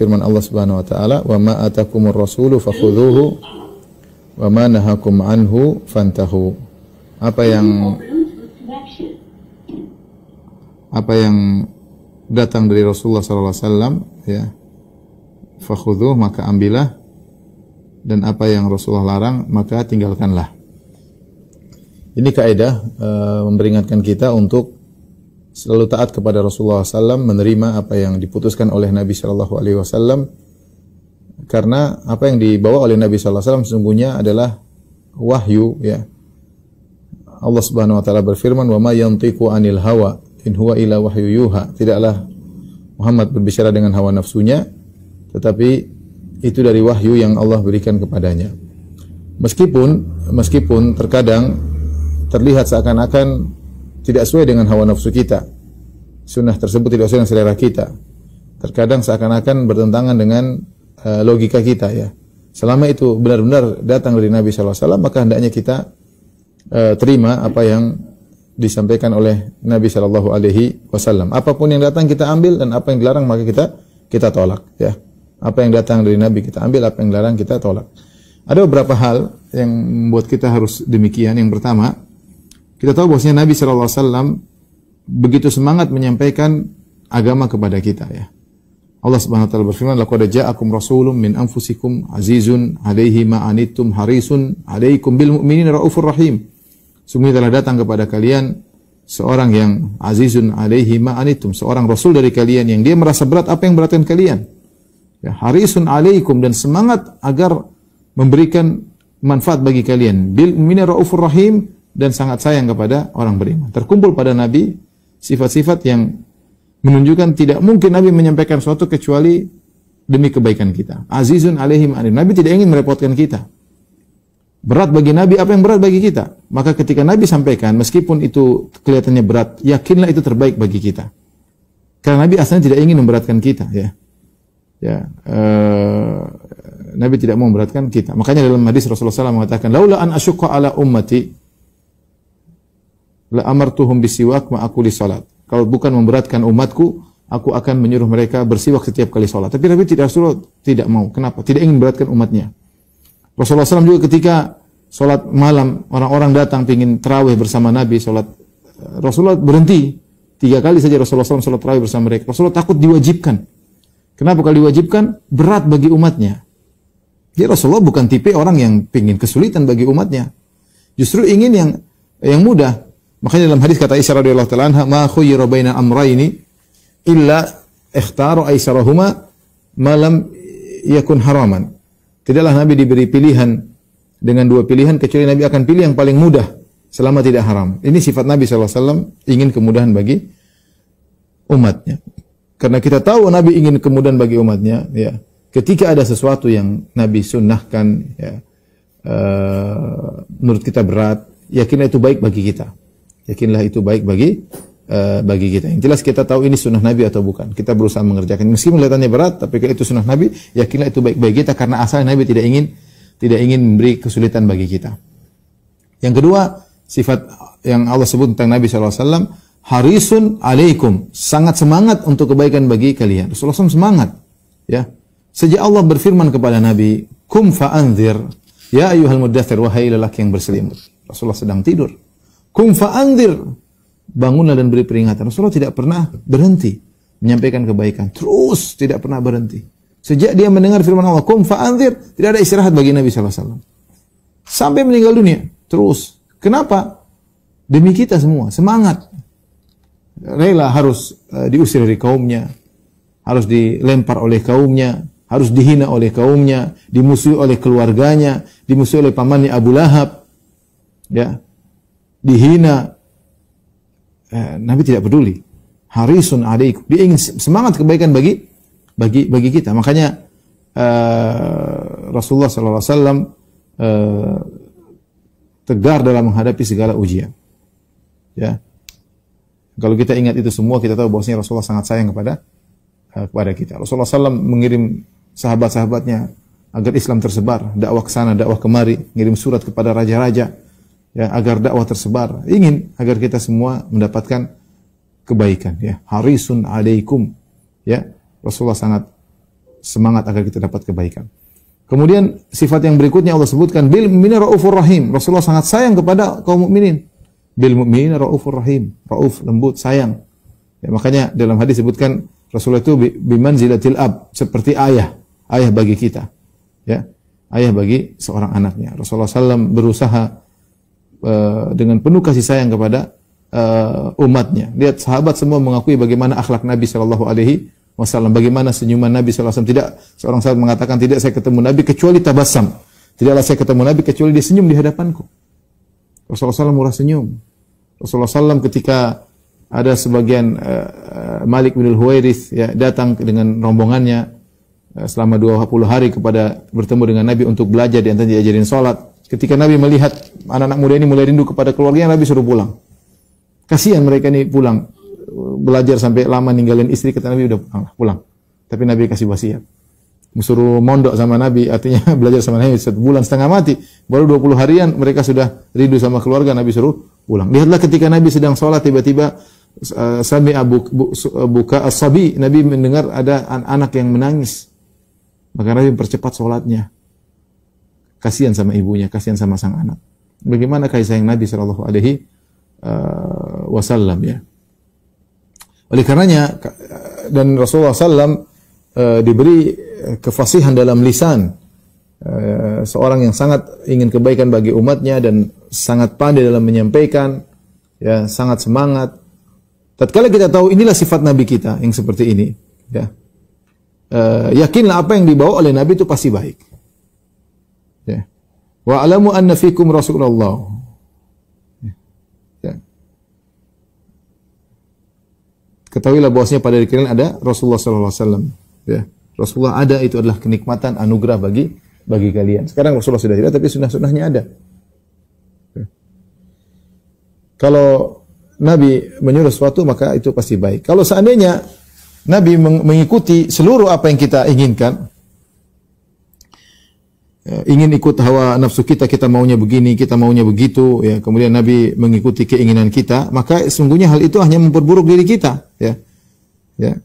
firman Allah Subhanahu wa taala, "Wa ma atakumur rasulu fakhudhuhu wa ma nahakum anhu fantahu." Apa yang datang dari Rasulullah sallallahu alaihi wasallam, ya, fakhudhuhu, maka ambillah, dan apa yang Rasulullah larang maka tinggalkanlah. Ini kaidah memperingatkan kita untuk selalu taat kepada Rasulullah SAW, menerima apa yang diputuskan oleh Nabi Shallallahu Alaihi Wasallam, karena apa yang dibawa oleh Nabi Shallallahu Alaihi Wasallam sesungguhnya adalah wahyu. Ya, Allah Subhanahu Wa Taala berfirman, "Wa ma yantiqu anil hawa in huwa illa wahyu yuha." Tidaklah Muhammad berbicara dengan hawa nafsunya, tetapi itu dari wahyu yang Allah berikan kepadanya. Meskipun terkadang terlihat seakan-akan tidak sesuai dengan hawa nafsu kita, sunnah tersebut tidak sesuai dengan selera kita, terkadang seakan-akan bertentangan dengan logika kita, ya. Selama itu benar-benar datang dari Nabi SAW, maka hendaknya kita terima apa yang disampaikan oleh Nabi SAW. Apapun yang datang kita ambil, dan apa yang dilarang maka kita tolak, ya. Apa yang datang dari Nabi kita ambil, apa yang dilarang kita tolak. Ada beberapa hal yang membuat kita harus demikian. Yang pertama, kita tahu bahwasanya Nabi SAW begitu semangat menyampaikan agama kepada kita, ya. Allah Subhanahu wa taala berfirman, "Laqad ja'akum rasulun min anfusikum azizun 'alaihi ma anittum harisun 'alaikum bil mu'minina raufur rahim." Sungguh telah datang kepada kalian seorang yang azizun 'alaihi ma anittum, seorang rasul dari kalian yang dia merasa berat apa yang beratkan kalian. Ya, harisun 'alaikum, dan semangat agar memberikan manfaat bagi kalian. Bil mu'minina raufur rahim, dan sangat sayang kepada orang beriman. Terkumpul pada Nabi sifat-sifat yang menunjukkan tidak mungkin Nabi menyampaikan sesuatu kecuali demi kebaikan kita. Azizun 'alaihi ma anittum. Nabi tidak ingin merepotkan kita. Berat bagi Nabi apa yang berat bagi kita. Maka ketika Nabi sampaikan, meskipun itu kelihatannya berat, yakinlah itu terbaik bagi kita. Karena Nabi asalnya tidak ingin memberatkan kita, ya. Nabi tidak mau memberatkan kita. Makanya dalam hadis Rasulullah SAW mengatakan, "Laula an asyqa ala ummati la amartuhum bisiwak ma aquli salat." Kalau bukan memberatkan umatku, aku akan menyuruh mereka bersiwak setiap kali salat. Tapi Nabi Rasulullah tidak mau. Kenapa? Tidak ingin memberatkan umatnya. Rasulullah SAW juga ketika salat malam, orang-orang datang ingin tarawih bersama Nabi, salat, Rasulullah berhenti 3 kali saja. Rasulullah SAW salat tarawih bersama mereka. Rasulullah takut diwajibkan. Kenapa kalau diwajibkan? Berat bagi umatnya. Jadi Rasulullah bukan tipe orang yang ingin kesulitan bagi umatnya. Justru ingin yang mudah. Makanya dalam hadis kata Aisyah radhiyallahu ta'ala anha, "Ma khuyyira baina amrayni illa ikhtara aisarahuma ma lam yakun haraman." Tidaklah Nabi diberi pilihan dengan 2 pilihan kecuali Nabi akan pilih yang paling mudah selama tidak haram. Ini sifat Nabi SAW, ingin kemudahan bagi umatnya. Karena kita tahu Nabi ingin kemudahan bagi umatnya, ya. Ketika ada sesuatu yang Nabi sunnahkan, ya, menurut kita berat, yakinlah itu baik bagi kita. Yakinlah itu baik bagi kita. Yang jelas kita tahu ini sunnah Nabi atau bukan. Kita berusaha mengerjakan. Meskipun kelihatannya berat, tapi kalau itu sunnah Nabi, yakinlah itu baik bagi kita, karena asalnya Nabi tidak ingin memberi kesulitan bagi kita. Yang kedua, sifat yang Allah sebut tentang Nabi SAW, harisun alaikum, sangat semangat untuk kebaikan bagi kalian. Rasulullah SAW semangat, ya. Sejak Allah berfirman kepada Nabi, "Kum fa'anzir, ya ayyuhal muddathir," wahai lelaki yang berselimut. Rasulullah sedang tidur. "Kum fa'anzir," bangunlah dan beri peringatan. Rasulullah tidak pernah berhenti menyampaikan kebaikan, terus tidak pernah berhenti. Sejak dia mendengar firman Allah, "Kum fa'anzir," tidak ada istirahat bagi Nabi SAW. Sampai meninggal dunia, terus. Kenapa? Demi kita semua, semangat. Rela harus diusir dari kaumnya, harus dilempar oleh kaumnya, harus dihina oleh kaumnya, dimusuhi oleh keluarganya, dimusuhi oleh pamannya Abu Lahab, ya, dihina. Nabi tidak peduli. Harisun alaikum. Dia ingin semangat kebaikan bagi kita. Makanya Rasulullah SAW tegar dalam menghadapi segala ujian. Ya. Kalau kita ingat itu semua, kita tahu bahwasanya Rasulullah sangat sayang kepada kita. Rasulullah SAW mengirim sahabat-sahabatnya agar Islam tersebar, dakwah ke sana, dakwah kemari, mengirim surat kepada raja-raja, ya, agar dakwah tersebar. Ingin agar kita semua mendapatkan kebaikan, ya. Harisun alaikum, ya. Rasulullah sangat semangat agar kita dapat kebaikan. Kemudian sifat yang berikutnya Allah sebutkan bil mu'minina raufur rahim. Rasulullah sangat sayang kepada kaum mukminin. Bil mu'minina raufur rahim. Rauf, lembut, sayang. Ya, makanya dalam hadis sebutkan Rasulullah itu bimanzilatil ab, seperti ayah bagi kita. Ya, ayah bagi seorang anaknya. Rasulullah SAW berusaha dengan penuh kasih sayang kepada umatnya. Lihat sahabat semua mengakui bagaimana akhlak Nabi Shallallahu Alaihi Wasallam, bagaimana senyuman Nabi Shallallahu Alaihi Wasallam. Tidak seorang sahabat mengatakan tidak saya ketemu Nabi kecuali tabassam. Tidaklah saya ketemu Nabi kecuali dia senyum di hadapanku. Rasulullah SAW murah senyum. Rasulullah SAW ketika ada sebagian Malik bin Al-Huwairits ya, datang dengan rombongannya selama 20 hari kepada bertemu dengan Nabi untuk belajar, di antaranya diajarin salat. Ketika Nabi melihat anak-anak muda ini mulai rindu kepada keluarganya, Nabi suruh pulang. Kasihan mereka ini pulang, belajar sampai lama ninggalin istri, kata Nabi udah pulang. Tapi Nabi kasih wasiat. Suruh mondok sama Nabi, artinya belajar sama Nabi 1 bulan setengah mati. Baru 20 harian mereka sudah rindu sama keluarga, Nabi suruh pulang. Lihatlah ketika Nabi sedang sholat, tiba-tiba sami'a buka as-sabi, Nabi mendengar ada anak yang menangis. Maka Nabi mempercepat sholatnya. Kasihan sama ibunya, kasihan sama sang anak. Bagaimana kasih sayang Nabi Shallallahu Alaihi Wasallam ya. Oleh karenanya dan Rasulullah SAW diberi kefasihan dalam lisan, seorang yang sangat ingin kebaikan bagi umatnya dan sangat pandai dalam menyampaikan, ya sangat semangat. Tatkala kita tahu inilah sifat Nabi kita yang seperti ini, ya yakinlah apa yang dibawa oleh Nabi itu pasti baik. Ya. Wa alamu anna fikum Rasulullah. Ketahuilah bahwasanya pada diri kalian ada Rasulullah sallallahu alaihi wasallam. Ya. Rasulullah ada, itu adalah kenikmatan, anugerah bagi kalian. Sekarang Rasulullah sudah tidak, tapi sunnah-sunnahnya ada. Ya. Kalau Nabi menyuruh sesuatu maka itu pasti baik. Kalau seandainya Nabi mengikuti seluruh apa yang kita inginkan, ingin ikut hawa nafsu kita, kita maunya begini, kita maunya begitu, ya. Kemudian Nabi mengikuti keinginan kita, maka sesungguhnya hal itu hanya memperburuk diri kita, ya. Ya.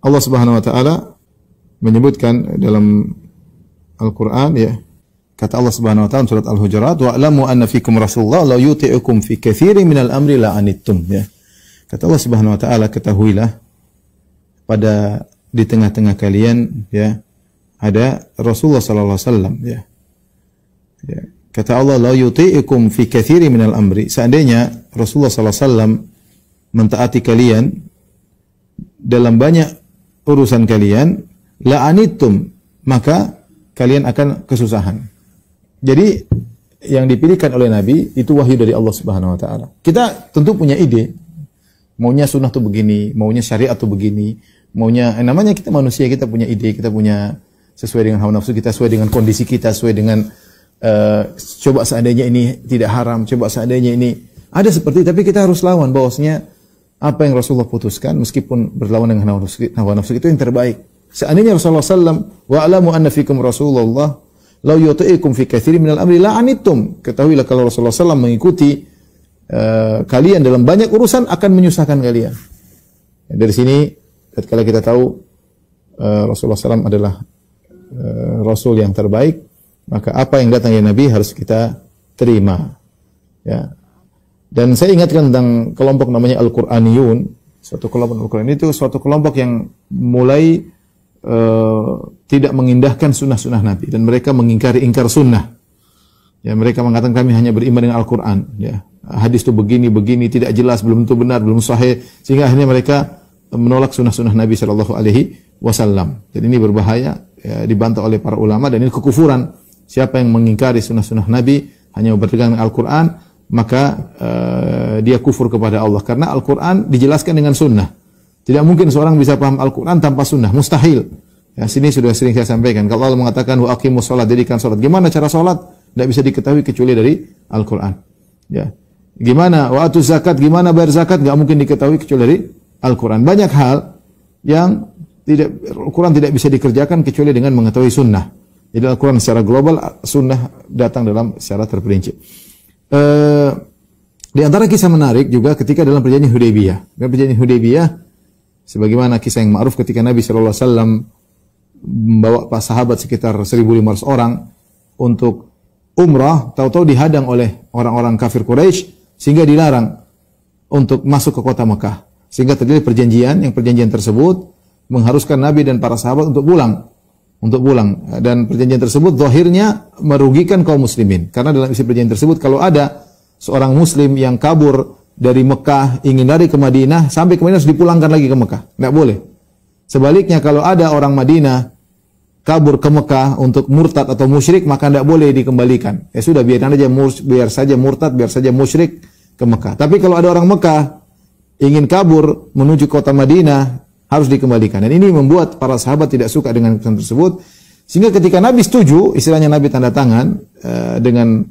Allah Subhanahu wa taala menyebutkan dalam Al-Qur'an, ya. Kata Allah Subhanahu wa taala surat Al-Hujurat, "Wa'lamu anna fikum Rasulullah la yuti'ukum fi katsirin minal amri la anittum." Ya. Kata Allah Subhanahu wa taala, ketahuilah pada di tengah-tengah kalian, ya, ada Rasulullah sallallahu alaihi wasallam, ya. Ya. Kata Allah, la yuti'ikum fi katsirin minal amri. Seandainya Rasulullah sallallahu alaihi wasallam mentaati kalian dalam banyak urusan kalian, la anittum, maka kalian akan kesusahan. Jadi yang dipilihkan oleh Nabi itu wahyu dari Allah Subhanahu wa taala. Kita tentu punya ide, maunya sunnah tuh begini, maunya syariat tuh begini, maunya namanya kita manusia, kita punya ide, kita punya sesuai dengan hawa nafsu kita, sesuai dengan kondisi kita, sesuai dengan coba seandainya ini tidak haram, coba seandainya ini ada seperti, tapi kita harus lawan bahwasanya apa yang Rasulullah putuskan meskipun berlawan dengan hawa nafsu itu yang terbaik. Seandainya Rasulullah SAW, wa alamu anna fikum Rasulullah law yuti'ikum fi katsirin minal amri la anittum. Ketahuilah kalau Rasulullah SAW mengikuti kalian dalam banyak urusan akan menyusahkan kalian. Dari sini ketika kita tahu Rasulullah SAW adalah Rasul yang terbaik, maka apa yang datang dari Nabi harus kita terima. Ya. Dan saya ingatkan tentang kelompok namanya Al-Quraniyun. Suatu kelompok Al-Quran itu suatu kelompok yang mulai tidak mengindahkan sunnah-sunnah Nabi, dan mereka ingkar sunnah. Ya, mereka mengatakan kami hanya beriman dengan Al-Quran. Ya. Hadis itu begini, tidak jelas, belum tentu benar, belum sahih, sehingga akhirnya mereka menolak sunnah-sunnah Nabi Shallallahu Alaihi Wasallam. Jadi ini berbahaya, ya, dibantah oleh para ulama, dan ini kekufuran. Siapa yang mengingkari sunnah-sunnah Nabi hanya berpegang dengan Al-Quran, maka dia kufur kepada Allah. Karena Al-Quran dijelaskan dengan sunnah. Tidak mungkin seorang bisa paham Al-Quran tanpa sunnah, mustahil. Ya, sini sudah sering saya sampaikan. Kalau Allah mengatakan wa aqimus shalah, dirikan salat. Gimana cara salat? Tidak bisa diketahui kecuali dari Al-Quran. Ya. Gimana wa atuz zakat? Gimana bayar zakat? Enggak mungkin diketahui kecuali dari Al-Quran. Banyak hal yang Al-Quran tidak bisa dikerjakan kecuali dengan mengetahui sunnah. Jadi Al-Quran secara global, sunnah datang dalam secara terperinci. Di antara kisah menarik juga ketika dalam perjanjian Hudaybiyah. Dalam perjanjian Hudaybiyah, sebagaimana kisah yang ma'ruf ketika Nabi SAW membawa para sahabat sekitar 1.500 orang untuk umrah, tahu-tahu dihadang oleh orang-orang kafir Quraisy sehingga dilarang untuk masuk ke kota Mekah. Sehingga terjadi perjanjian, yang perjanjian tersebut mengharuskan Nabi dan para sahabat untuk pulang. Dan perjanjian tersebut zahirnya merugikan kaum muslimin. Karena dalam isi perjanjian tersebut, kalau ada seorang muslim yang kabur dari Mekah, ingin lari ke Madinah, sampai ke Madinah harus dipulangkan lagi ke Mekah. Tidak boleh. Sebaliknya, kalau ada orang Madinah kabur ke Mekah untuk murtad atau musyrik, maka tidak boleh dikembalikan. Ya sudah, biar saja murtad, biar saja musyrik ke Mekah. Tapi kalau ada orang Mekah ingin kabur menuju kota Madinah, harus dikembalikan. Dan ini membuat para sahabat tidak suka dengan keputusan tersebut. Sehingga ketika Nabi setuju, istilahnya Nabi tanda tangan dengan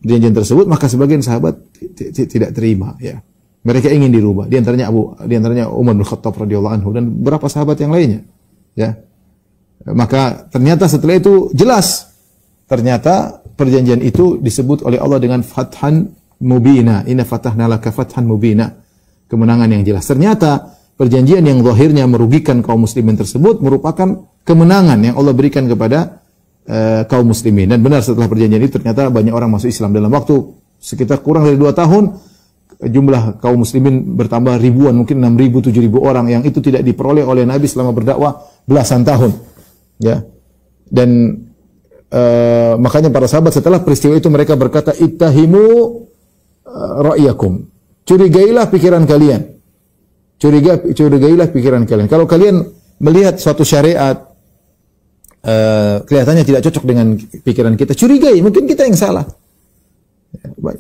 perjanjian tersebut, maka sebagian sahabat tidak terima. Ya, mereka ingin dirubah. Di antaranya Umar bin Khattab radhiyallahu anhu dan beberapa sahabat yang lainnya. Ya, maka ternyata setelah itu jelas, ternyata perjanjian itu disebut oleh Allah dengan fathan mubina. Inna fatahna laka fathan mubina. Kemenangan yang jelas. Ternyata perjanjian yang zahirnya merugikan kaum muslimin tersebut merupakan kemenangan yang Allah berikan kepada kaum muslimin. Dan benar, setelah perjanjian itu ternyata banyak orang masuk Islam. Dalam waktu sekitar kurang dari 2 tahun, jumlah kaum muslimin bertambah ribuan, mungkin 6.000, 7.000 orang, yang itu tidak diperoleh oleh Nabi selama berdakwah belasan tahun. Ya. Dan makanya para sahabat setelah peristiwa itu mereka berkata, ittahimu ra'yakum. Curigailah pikiran kalian. Curigailah pikiran kalian. Kalau kalian melihat suatu syariat kelihatannya tidak cocok dengan pikiran kita, curigai, mungkin kita yang salah.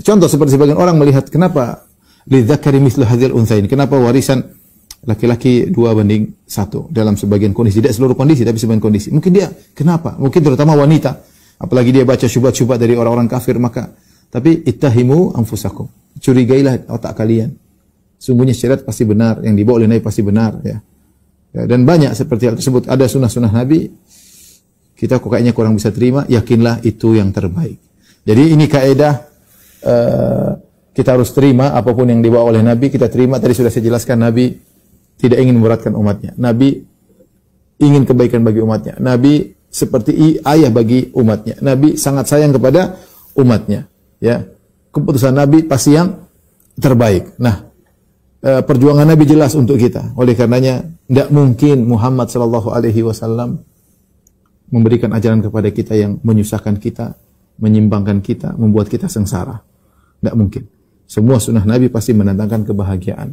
Contoh seperti sebagian orang melihat, kenapa lidzakari mithlu hadzal unthain? Kenapa warisan laki-laki 2:1 dalam sebagian kondisi, tidak seluruh kondisi tapi sebagian kondisi. Mungkin dia kenapa? Mungkin terutama wanita, apalagi dia baca syubhat-syubhat dari orang-orang kafir, maka tapi ittahimu anfusakum. Curigailah otak kalian. Sungguhnya syariat pasti benar, yang dibawa oleh Nabi pasti benar, ya. Dan banyak seperti hal tersebut. Ada sunnah-sunnah Nabi, kita kok kayaknya kurang bisa terima, yakinlah itu yang terbaik. Jadi ini kaidah, kita harus terima apapun yang dibawa oleh Nabi, kita terima. Tadi sudah saya jelaskan, Nabi tidak ingin memberatkan umatnya. Nabi ingin kebaikan bagi umatnya. Nabi seperti ayah bagi umatnya. Nabi sangat sayang kepada umatnya, ya. Keputusan Nabi pasti yang terbaik. Nah, perjuangan Nabi jelas untuk kita. Oleh karenanya, tidak mungkin Muhammad sallallahu alaihi wasallam memberikan ajaran kepada kita yang menyusahkan kita, menyimpangkan kita, membuat kita sengsara. Tidak mungkin. Semua sunnah Nabi pasti mendatangkan kebahagiaan.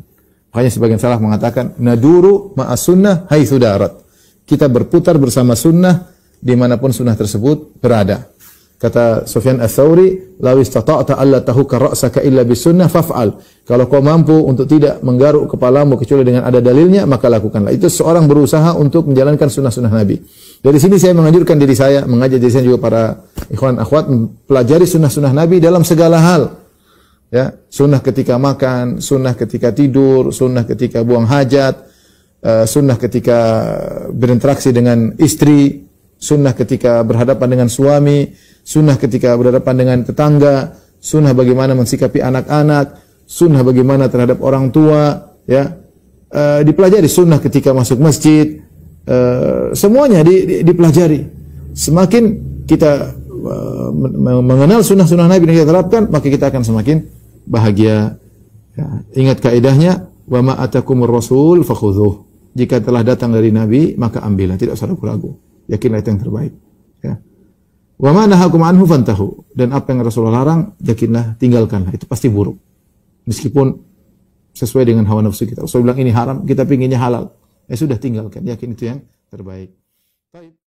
Makanya sebagian salaf mengatakan, naduru ma'as sunnah haitsu darat. Kita berputar bersama sunnah dimanapun sunnah tersebut berada. Kata Sufyan Ats-Tsauri, "Law istata'ta alla tahukka ra'saka illa bisunnah faf'al." Kalau kau mampu untuk tidak menggaruk kepalamu kecuali dengan ada dalilnya, maka lakukanlah. Itu seorang berusaha untuk menjalankan sunnah-sunnah Nabi. Dari sini saya menganjurkan diri saya, mengajak diri saya juga para ikhwan akhwat, mempelajari sunnah-sunnah Nabi dalam segala hal. Ya, sunnah ketika makan, sunnah ketika tidur, sunnah ketika buang hajat, sunnah ketika berinteraksi dengan istri, sunnah ketika berhadapan dengan suami, sunnah ketika berhadapan dengan tetangga, sunnah bagaimana mensikapi anak-anak, sunnah bagaimana terhadap orang tua, ya. Dipelajari sunnah ketika masuk masjid, semuanya dipelajari. Semakin kita mengenal sunnah-sunnah Nabi yang kita terapkan, maka kita akan semakin bahagia. Ya. Ingat kaidahnya, wa ma atakumur rasul fakhudhuh. Jika telah datang dari Nabi, maka ambillah, tidak usah ragu-ragu. Yakinlah itu yang terbaik. Ya. Wa ma nahakum anhu fantahu. Dan apa yang Rasulullah larang, yakinlah, tinggalkanlah. Itu pasti buruk. Meskipun sesuai dengan hawa nafsu kita. Rasulullah bilang ini haram, kita pinginnya halal. Ya sudah, tinggalkan. Yakin itu yang terbaik. Baik.